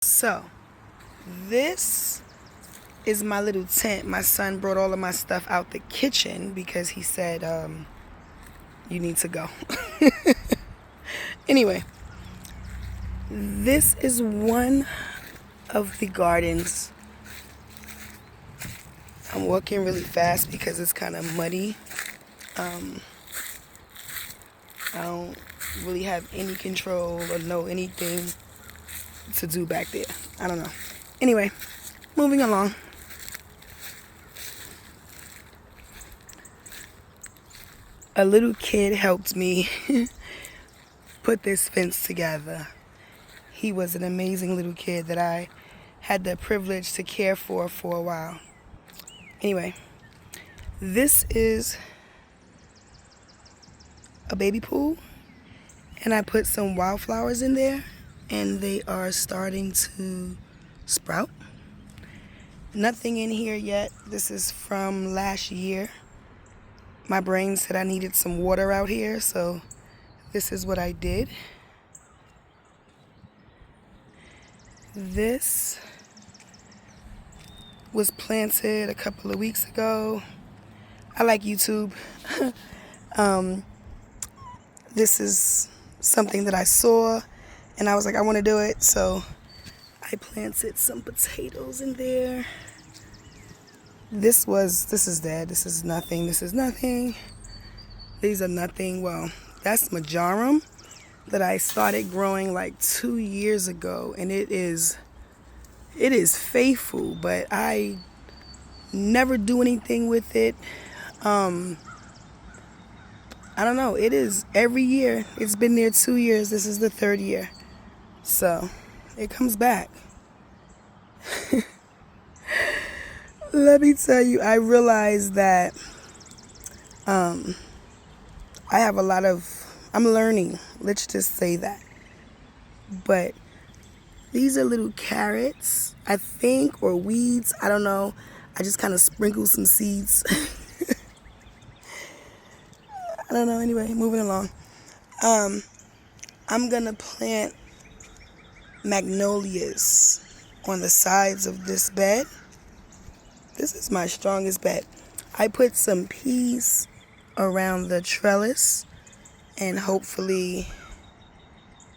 So, this is my little tent. My son brought all of my stuff out the kitchen because he said, you need to go. Anyway, this is one of the gardens. I'm walking really fast because it's kind of muddy. I don't really have any control or know anything to do back there. I don't know. Anyway, moving along. A little kid helped me put this fence together. He was an amazing little kid that I had the privilege to care for a while. Anyway, this is a baby pool, and I put some wildflowers in there, and they are starting to sprout. Nothing in here yet. This is from last year. My brain said I needed some water out here, so this is what I did. This was planted a couple of weeks ago. I like YouTube. This is something that I saw, and I was like, I want to do it, so I planted some potatoes in there. This is dead. This is nothing. These are nothing. Well, that's marjoram that I started growing like 2 years ago, and it is faithful, but I never do anything with it. I don't know. It is every year. It's been there 2 years. This is the third year. So it comes back. Let me tell you, I realized that I have I'm learning. Let's just say that. But these are little carrots, I think, or weeds. I don't know. I just kind of sprinkled some seeds. I don't know. Anyway, moving along. I'm going to plant magnolias on the sides of this bed. This is my strongest bed. I put some peas around the trellis, and hopefully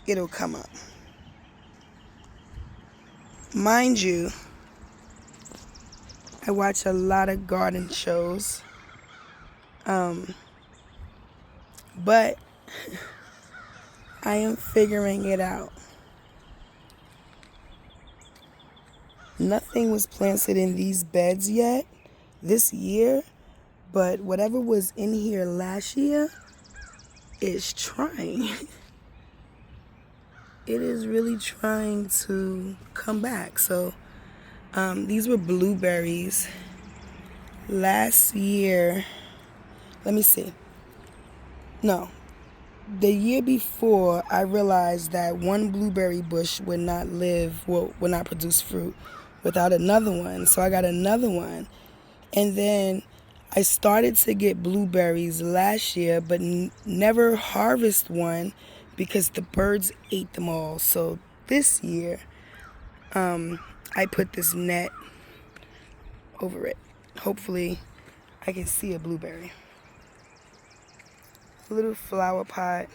it'll come up. Mind you, I watch a lot of garden shows, but I am figuring it out. Nothing was planted in these beds yet this year, but whatever was in here last year is trying. It is really trying to come back. So these were blueberries last year. Let me see. No, the year before, I realized that one blueberry bush would not produce fruit without another one. So I got another one. And then I started to get blueberries last year, but never harvest one because the birds ate them all. So this year, I put this net over it. Hopefully, I can see a blueberry. A little flower pot.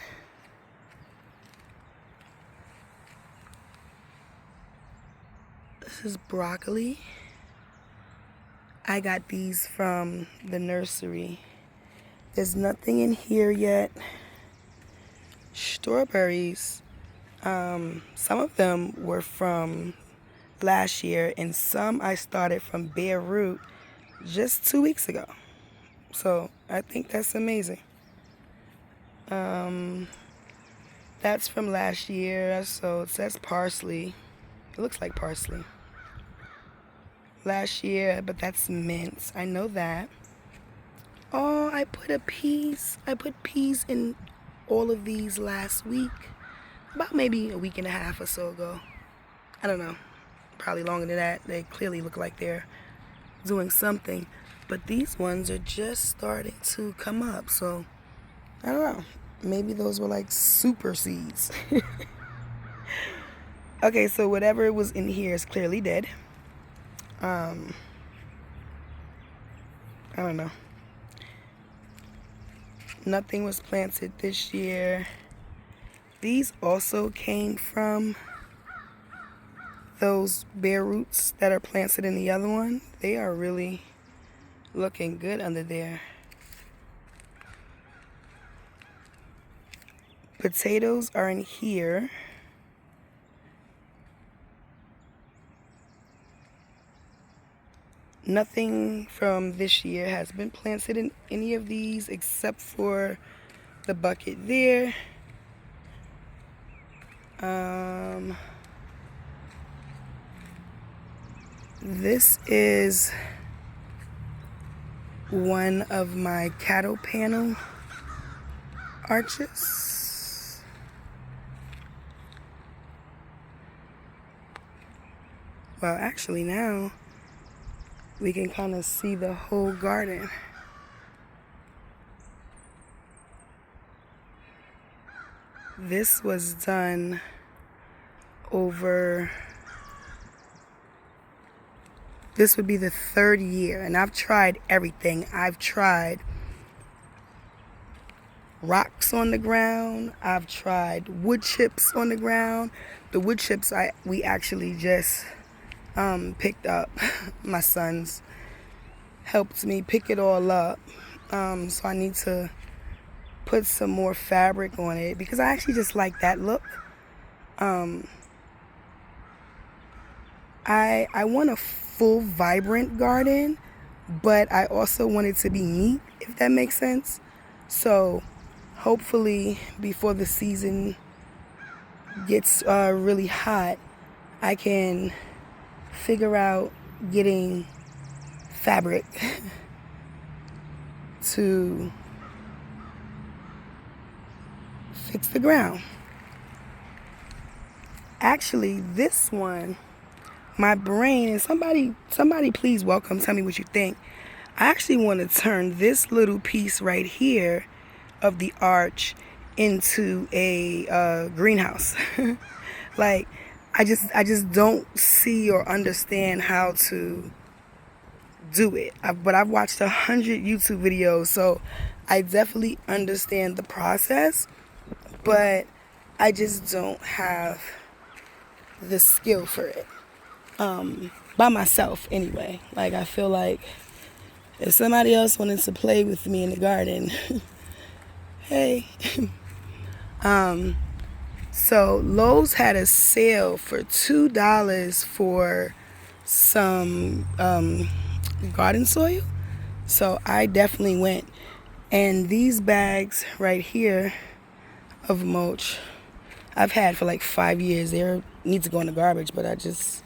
This is broccoli. I got these from the nursery. There's nothing in here yet. Strawberries. Some of them were from last year, and some I started from bare root just 2 weeks ago. So I think that's amazing. That's from last year, so it says parsley. It looks like parsley. Last year, but that's mint. I know that. Oh, I put peas in all of these last week. About maybe a week and a half or so ago. I don't know. Probably longer than that. They clearly look like they're doing something. But these ones are just starting to come up, so I don't know. Maybe those were like super seeds. Okay, so whatever was in here is clearly dead. I don't know. Nothing was planted this year. These also came from those bare roots that are planted in the other one. They are really looking good under there. Potatoes are in here. Nothing from this year has been planted in any of these except for the bucket there. This is one of my cattle panel arches. Well, actually now we can kind of see the whole garden. This was done over, this would be the 3rd year, and I've tried everything. I've tried rocks on the ground. I've tried wood chips on the ground. The wood chips we actually just picked up. My sons helped me pick it all up. So I need to put some more fabric on it because I actually just like that look. I want a full vibrant garden, but I also want it to be neat, if that makes sense. So hopefully before the season gets really hot, I can figure out getting fabric to fix the ground. Actually, this one, my brain, and somebody please welcome, tell me what you think. I actually want to turn this little piece right here of the arch into a greenhouse. Like, I just don't see or understand how to do it. But I've watched 100 YouTube videos, so I definitely understand the process, but I just don't have the skill for it. By myself anyway. Like, I feel like if somebody else wanted to play with me in the garden, hey. So Lowe's had a sale for $2 for some garden soil. So I definitely went. And these bags right here of mulch I've had for like 5 years. They need to go in the garbage, but I just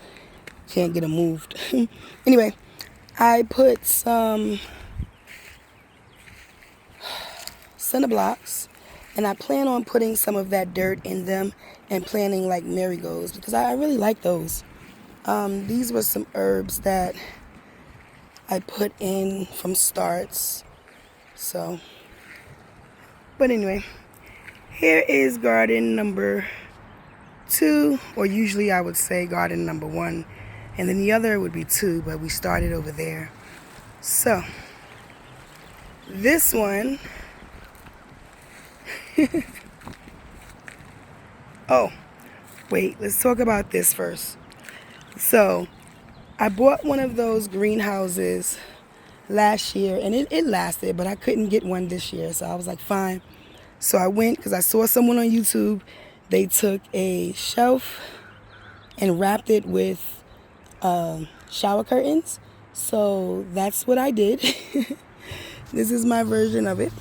can't get them moved. Anyway, I put some cinder blocks, and I plan on putting some of that dirt in them and planting like marigolds because I really like those. These were some herbs that I put in from starts. So, but anyway, here is garden number 2, or usually I would say garden number 1, and then the other would be 2, but we started over there. So, this one, oh, wait, let's talk about this first. So, I bought one of those greenhouses last year, and it lasted, but I couldn't get one this year, so I was like, fine. So I went because I saw someone on YouTube. They took a shelf and wrapped it with shower curtains. So that's what I did. This is my version of it.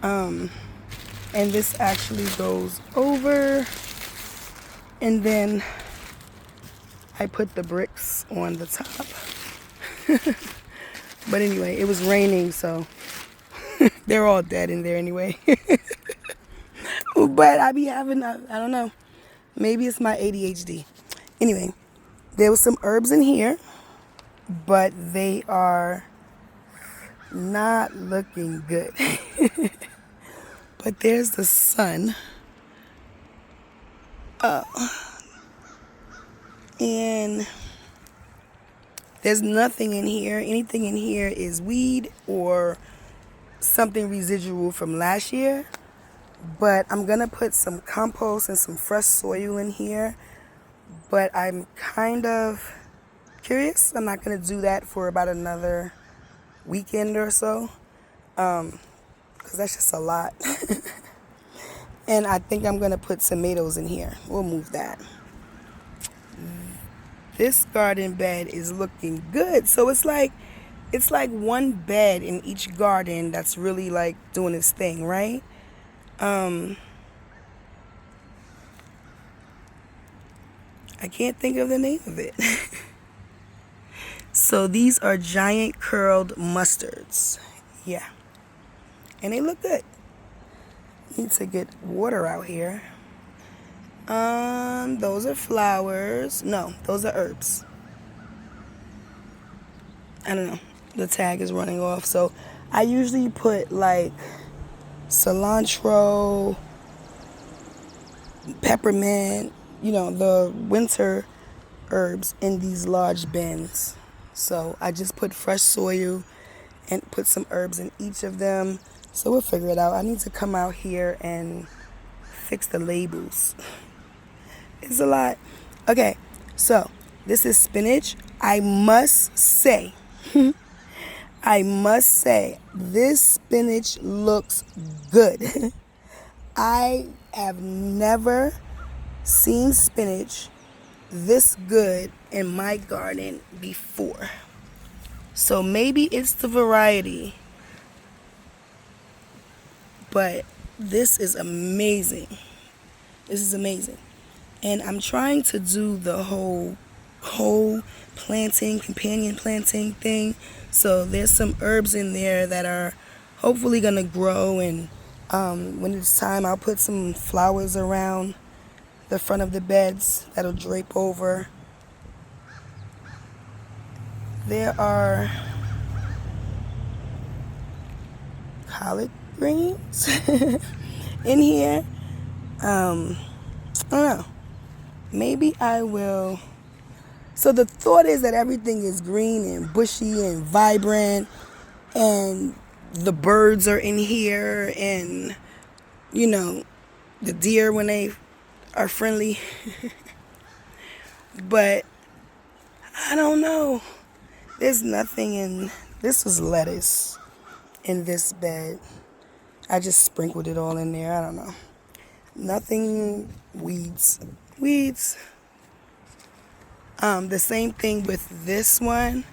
And this actually goes over. And then I put the bricks on the top. But anyway, it was raining, so they're all dead in there anyway. But I be having, I don't know, maybe it's my ADHD. Anyway, there was some herbs in here, but they are not looking good. But there's the sun. And there's nothing in here. Anything in here is weed or something residual from last year. But I'm going to put some compost and some fresh soil in here. But I'm kind of curious. I'm not going to do that for about another weekend or so. Because that's just a lot. And I think I'm going to put tomatoes in here. We'll move that. This garden bed is looking good. So it's like one bed in each garden that's really like doing its thing, right? I can't think of the name of it. So these are giant curled mustards. Yeah. And they look good. Need to get water out here. Those are flowers. No, those are herbs. I don't know. The tag is running off. So I usually put like cilantro, peppermint, the winter herbs in these large bins. So I just put fresh soil and put some herbs in each of them. So we'll figure it out. I need to come out here and fix the labels. It's a lot. Okay, so this is spinach. I must say, this spinach looks good. I have never seen spinach this good in my garden before. So maybe it's the variety, but this is amazing. This is amazing. And I'm trying to do the whole planting, companion planting thing. So there's some herbs in there that are hopefully going to grow. And when it's time, I'll put some flowers around the front of the beds that'll drape over. There are collard greens in here. I don't know. Maybe I will. So the thought is that everything is green and bushy and vibrant, and the birds are in here, and the deer when they are friendly. But I don't know. There's nothing in. This was lettuce in this bed. I just sprinkled it all in there. I don't know. Nothing. Weeds. The same thing with this one.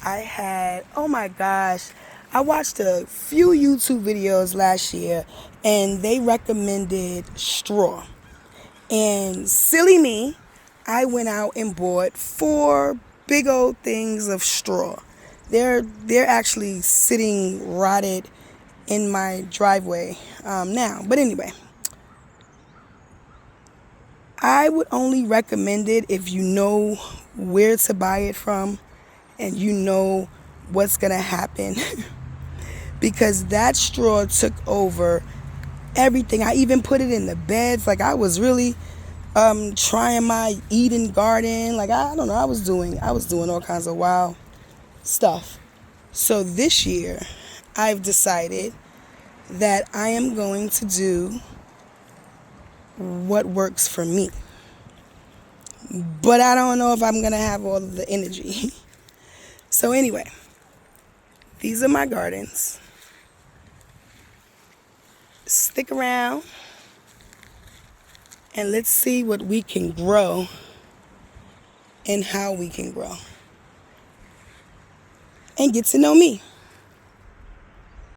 Oh my gosh, I watched a few YouTube videos last year and they recommended straw. And silly me, I went out and bought 4 big old things of straw. They're actually sitting rotted in my driveway now. But anyway, I would only recommend it if you know where to buy it from and you know what's going to happen. Because that straw took over everything. I even put it in the beds. Like I was really trying my Eden garden. Like I don't know, I was doing all kinds of wild stuff. So this year I've decided that I am going to do what works for me. But I don't know if I'm going to have all of the energy. So anyway, these are my gardens. Stick around and let's see what we can grow and how we can grow. And get to know me.